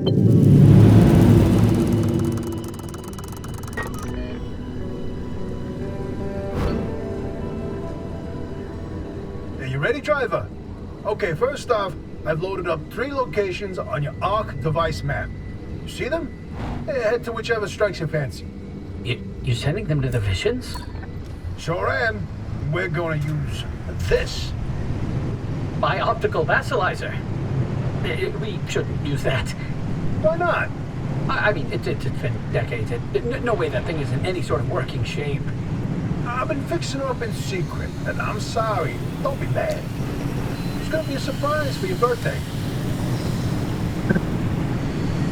Are you ready, driver? Okay, first off, I've loaded up 3 locations on your ARC device map. You see them? Head to whichever strikes your fancy. You're sending them to the Visions? Sure am. We're gonna use this. My optical vassalizer. We shouldn't use that. Why not? I mean, it's been decades. No way that thing is in any sort of working shape. I've been fixing her up in secret, and I'm sorry. Don't be mad. It's gonna be a surprise for your birthday.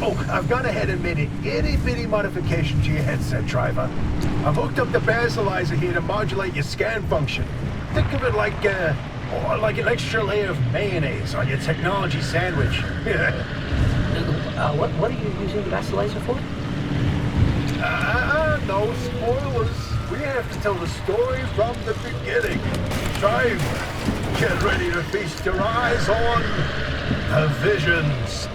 Oh, I've gone ahead and made an itty-bitty modification to your headset, driver. I've hooked up the basalizer here to modulate your scan function. Think of it like an extra layer of mayonnaise on your technology sandwich. What are you using the vassalizer for? No spoilers. We have to tell the story from the beginning. Driver, get ready to feast your eyes on the Visions.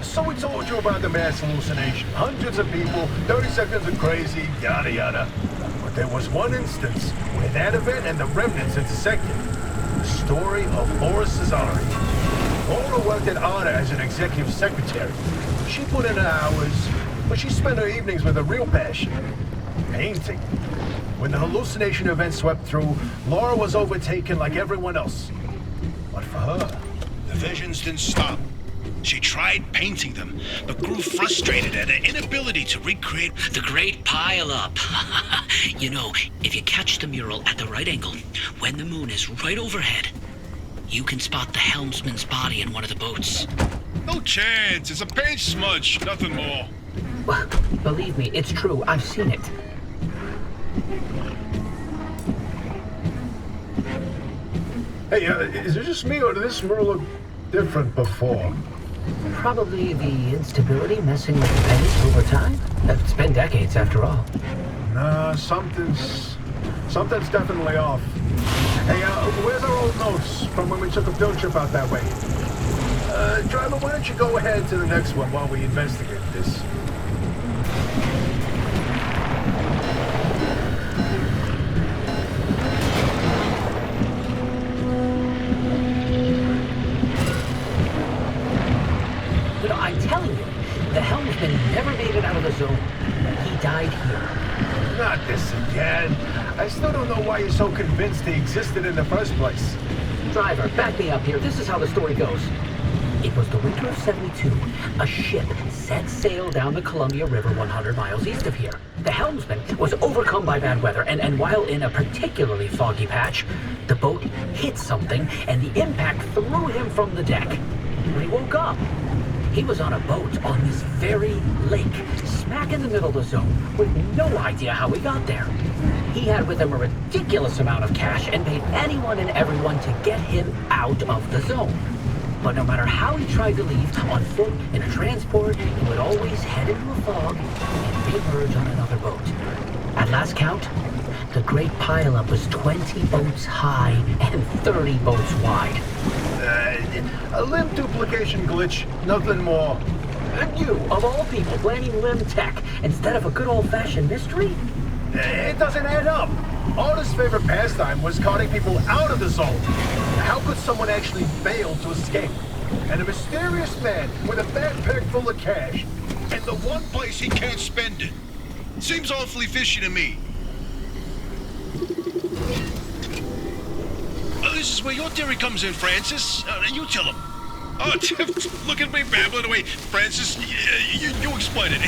So we told you about the mass hallucination. Hundreds of people, 30 seconds of crazy, yada yada. But there was one instance where that event and the remnants intersected. The story of Laura Cesari. Laura worked at ARDA as an executive secretary. She put in her hours, but she spent her evenings with a real passion. Painting. When the hallucination event swept through, Laura was overtaken like everyone else. But for her, the visions didn't stop. She tried painting them, but grew frustrated at her inability to recreate the Great Pile-Up. You know, if you catch the mural at the right angle, when the moon is right overhead, you can spot the helmsman's body in one of the boats. No chance. It's a paint smudge, nothing more. Well, believe me, it's true. I've seen it. Hey, is it just me, or did this mural look different before? Probably the instability messing with the paint over time. It's been decades, after all. Nah, something's definitely off. Hey, where's our old notes from when we took a field trip out that way? Driver, why don't you go ahead to the next one while we investigate this? You know, I'm telling you, the helmsman never made it out of the zone. He died here. Not this again. I still don't know why you're so convinced he existed in the first place. Driver, back me up here. This is how the story goes. It was the winter of '72. A ship set sail down the Columbia River 100 miles east of here. The helmsman was overcome by bad weather, and while in a particularly foggy patch, the boat hit something, and the impact threw him from the deck. When he woke up, he was on a boat on this very lake, smack in the middle of the zone, with no idea how he got there. He had with him a ridiculous amount of cash and paid anyone and everyone to get him out of the zone. But no matter how he tried to leave, on foot, in a transport, he would always head into a fog and reemerge on another boat. At last count, the Great Pile-Up was 20 boats high and 30 boats wide. A limb duplication glitch, nothing more. And you, of all people, blaming limb tech instead of a good old-fashioned mystery? It doesn't add up. Arda's favorite pastime was carting people out of the zone. How could someone actually fail to escape? And a mysterious man with a backpack full of cash. And the one place he can't spend it. Seems awfully fishy to me. This is where your theory comes in, Francis. You tell him. Oh, look at me babbling away. Francis, you explain it.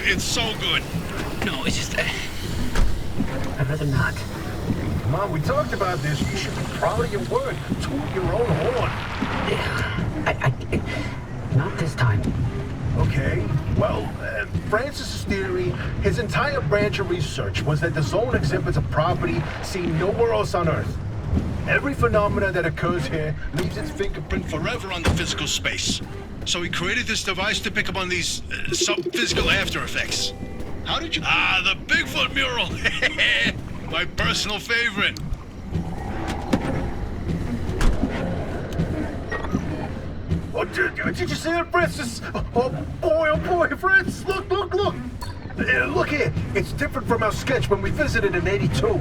It's so good. No, it's just... I'd rather not. Come on, we talked about this. You should be proud of your work. Toot your own horn. Not this time. Okay, well, Francis's theory, his entire branch of research was that the zone exhibits a property seen nowhere else on Earth. Every phenomena that occurs here leaves its fingerprint Forever on the physical space. So he created this device to pick up on these sub-physical after effects. How did you... Ah, the Bigfoot mural! My personal favorite. Oh, did you see that, Francis? Oh boy, Francis, look. Look here. It's different from our sketch when we visited in '82.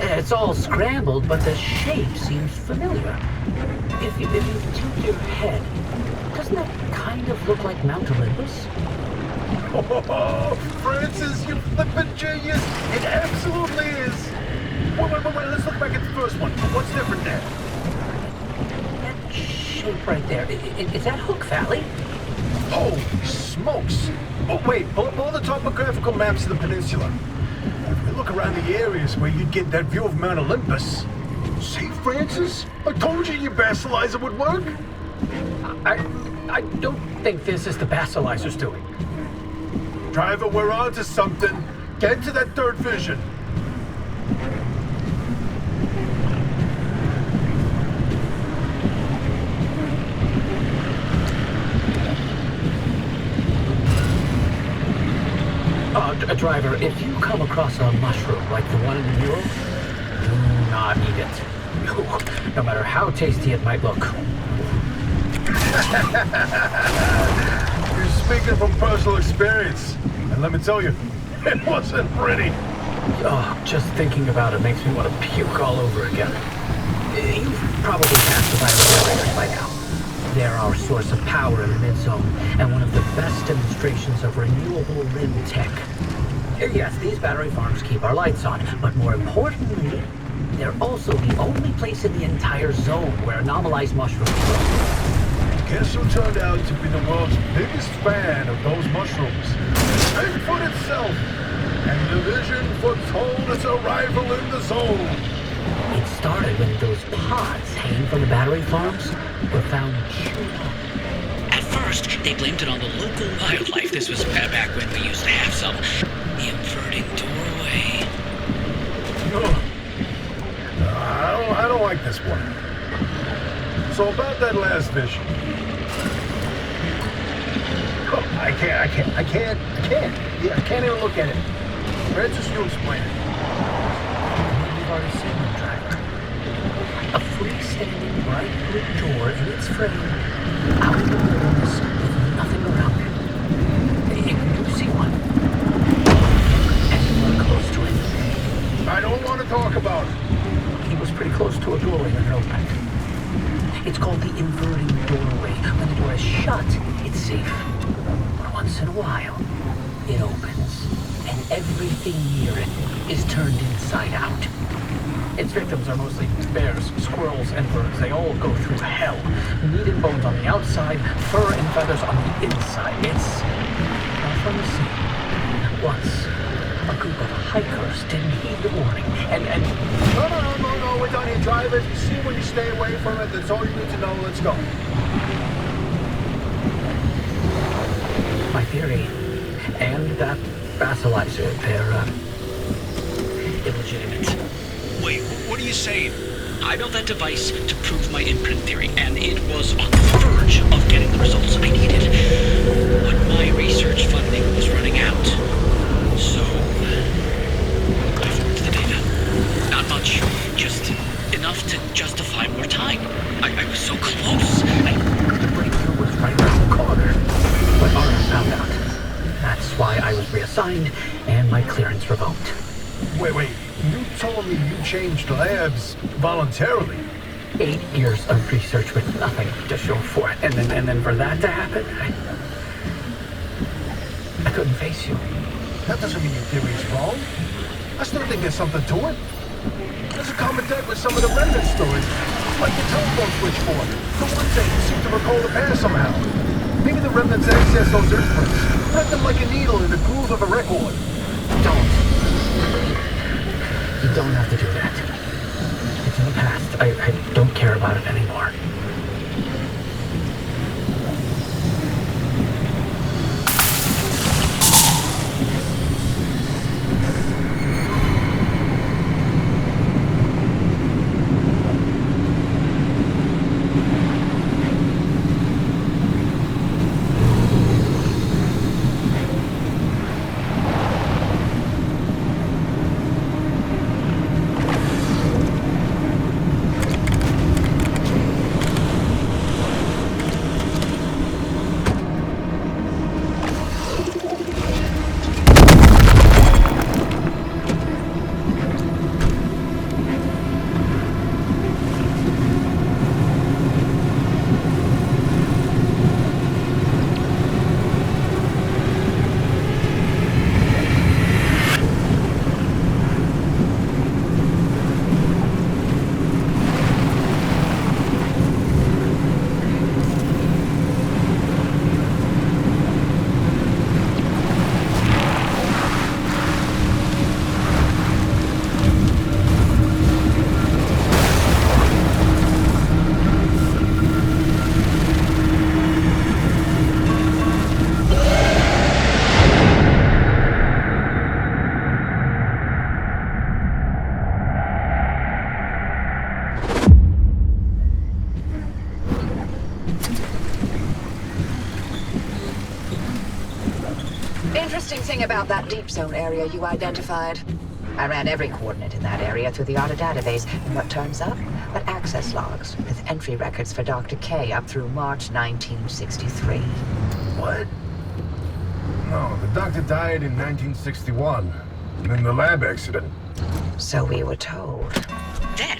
It's all scrambled, but the shape seems familiar. If you tilt your head, doesn't that kind of look like Mount Olympus? Oh, Francis, you flippin' genius. It absolutely is. Wait, let's look back at the first one. What's different there? That shape right there, is that Hook Valley? Holy smokes. Oh, wait, pull up all the topographical maps of the peninsula. If we look around the areas where you'd get that view of Mount Olympus. See, Francis? I told you your basilizer would work. I don't think this is the Basilisers doing. Driver, we're on to something. Get to that third vision. Driver, if you come across a mushroom like the one in the mural, do not eat it. No matter how tasty it might look. You're speaking from personal experience. And let me tell you, it wasn't pretty. Oh, just thinking about it makes me want to puke all over again. You've probably passed the biogenerators by now. They're our source of power in the mid-zone, and one of the best demonstrations of renewable rim tech. Yes, these battery farms keep our lights on, but more importantly, they're also the only place in the entire zone where anomalized mushrooms grow. Guess who turned out to be the world's biggest fan of those mushrooms? Bigfoot itself! And the vision foretold its arrival in the zone. It started when those pods hanging from the battery farms were found chewed up. At first, they blamed it on the local wildlife. This was back when we used to have some. The inverting doorway. I don't like this one. So about that last vision. Oh, I can't. Yeah, I can't even look at it. Francis, you explain it. You've already seen them, driver. A freestanding bright blue door in its frame, out in the wilderness with nothing around it. You see one? Anyone close to it? I don't want to talk about it. He was pretty close to a doorway when it opened. It's called the inverting doorway. When the door is shut, it's safe. But once in a while, it opens, and everything near it is turned inside out. Its victims are mostly bears, squirrels, and birds. They all go through hell. Meat and bones on the outside, fur and feathers on the inside. It's not from the sea. Once, a group of hikers didn't heed the warning, and... No, we're done here, driver. You see when you stay away from it, that's all you need to know. Let's go. My theory, and that Basilizer, they're, illegitimate. Wait, what are you saying? I built that device to prove my imprint theory, and it was on the verge of getting the results I needed. But my research funding was running out. So, I forked the data. Not much, just enough to justify more time. I was so close. The breakthrough was right around the corner. But Arnold found out. That's why I was reassigned, and my clearance revoked. Wait. You told me you changed labs voluntarily. 8 years of research with nothing to show for it. And then for that to happen, I couldn't face you. That doesn't mean your theory is wrong. I still think there's something to it. There's a common thread with some of the remnant stories, like the telephone switchboard. The one thing seem to recall the past somehow. Maybe the remnants access those imprints, thread them like a needle in the groove of a record. Don't. You don't have to do that. It's in the past. I don't care about it anymore. Interesting thing about that deep zone area you identified. I ran every coordinate in that area through the auto database, and what turns up? But access logs with entry records for Dr. K up through March 1963. What? No, the doctor died in 1961. In the lab accident. So we were told. Then,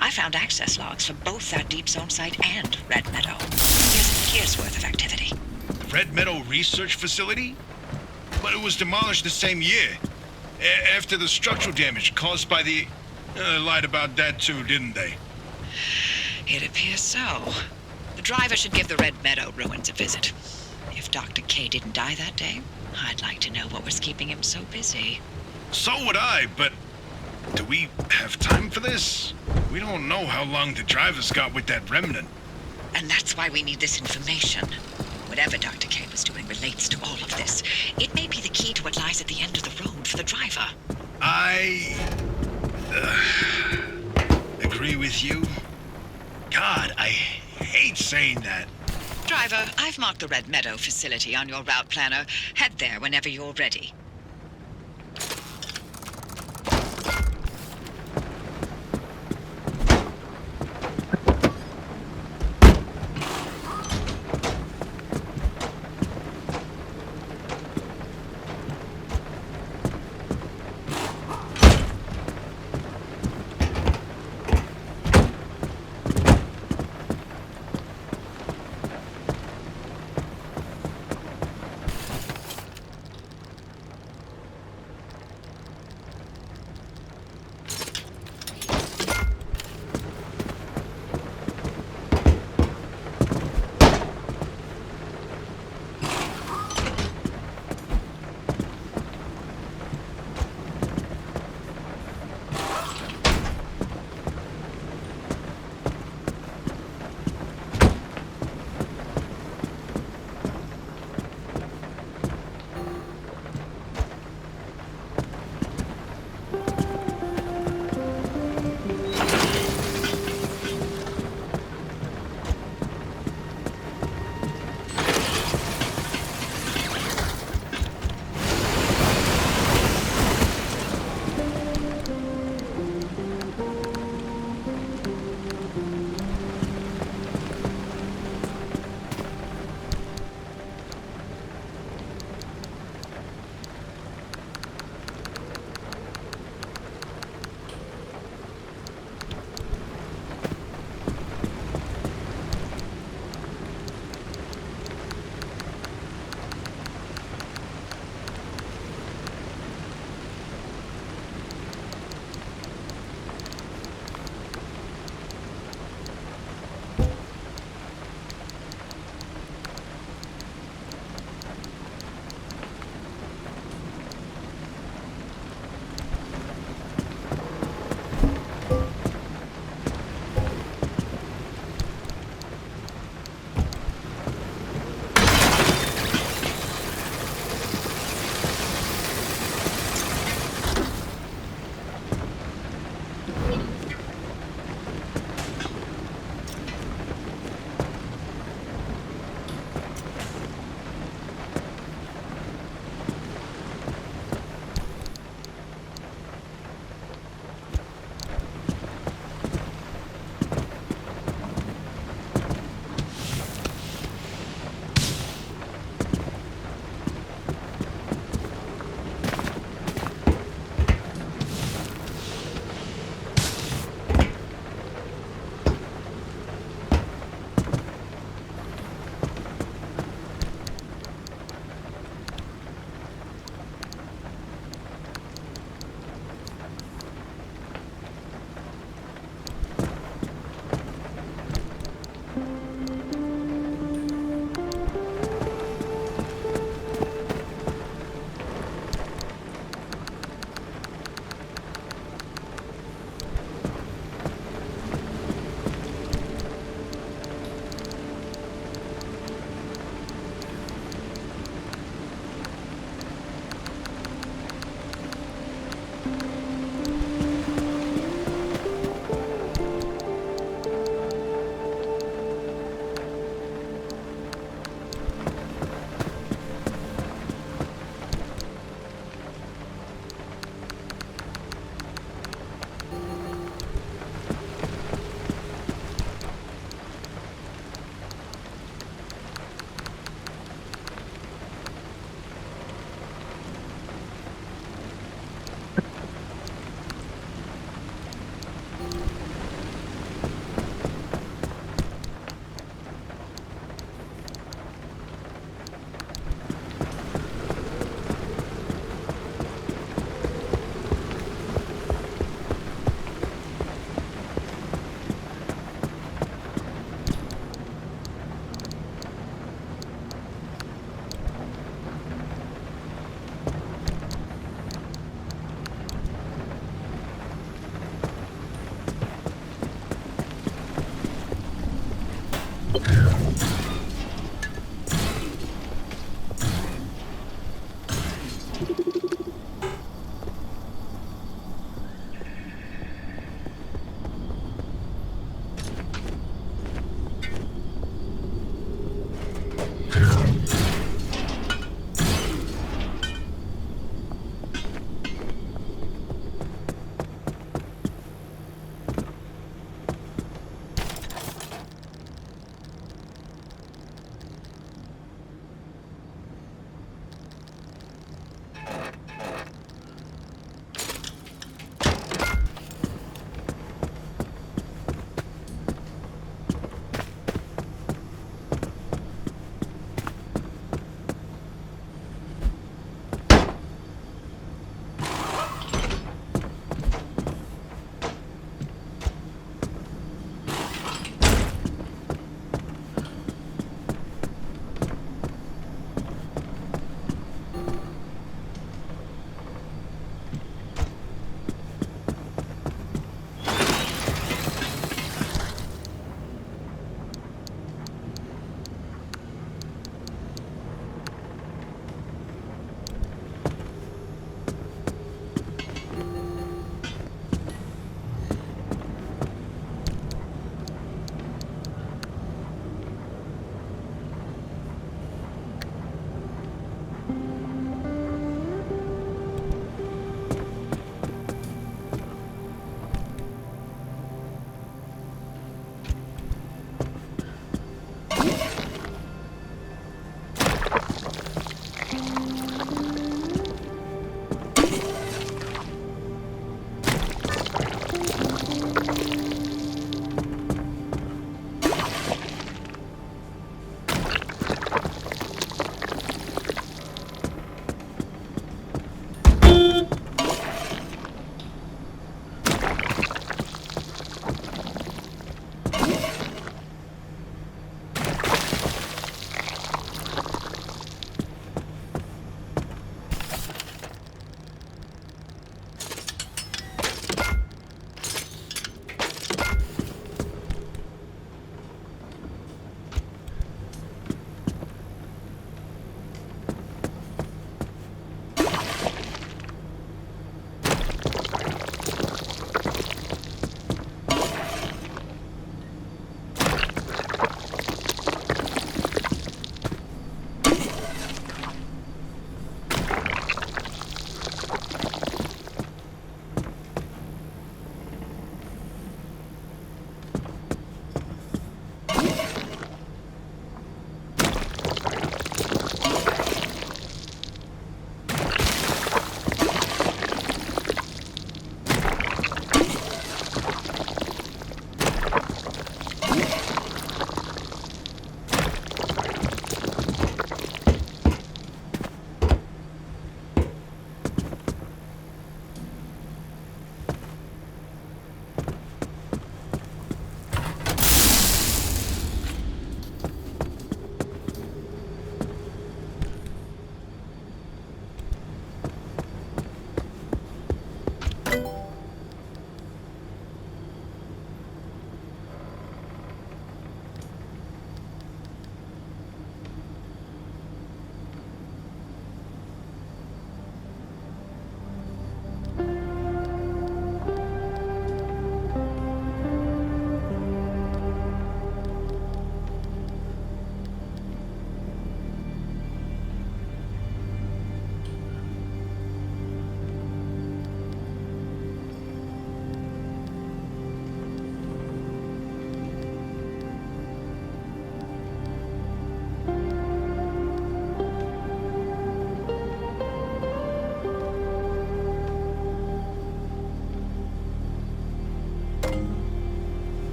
I found access logs for both that deep zone site and Red Meadow. Here's a year's worth of activity. Red Meadow Research Facility? But it was demolished the same year. After the structural damage caused by the... lied about that too, didn't they? It appears so. The driver should give the Red Meadow ruins a visit. If Dr. K didn't die that day, I'd like to know what was keeping him so busy. So would I, but... do we have time for this? We don't know how long the driver's got with that remnant. And that's why we need this information. Whatever Dr. K was doing relates to all of this. It may be the key to what lies at the end of the road for the driver. I... agree with you. God, I hate saying that. Driver, I've marked the Red Meadow facility on your route planner. Head there whenever you're ready.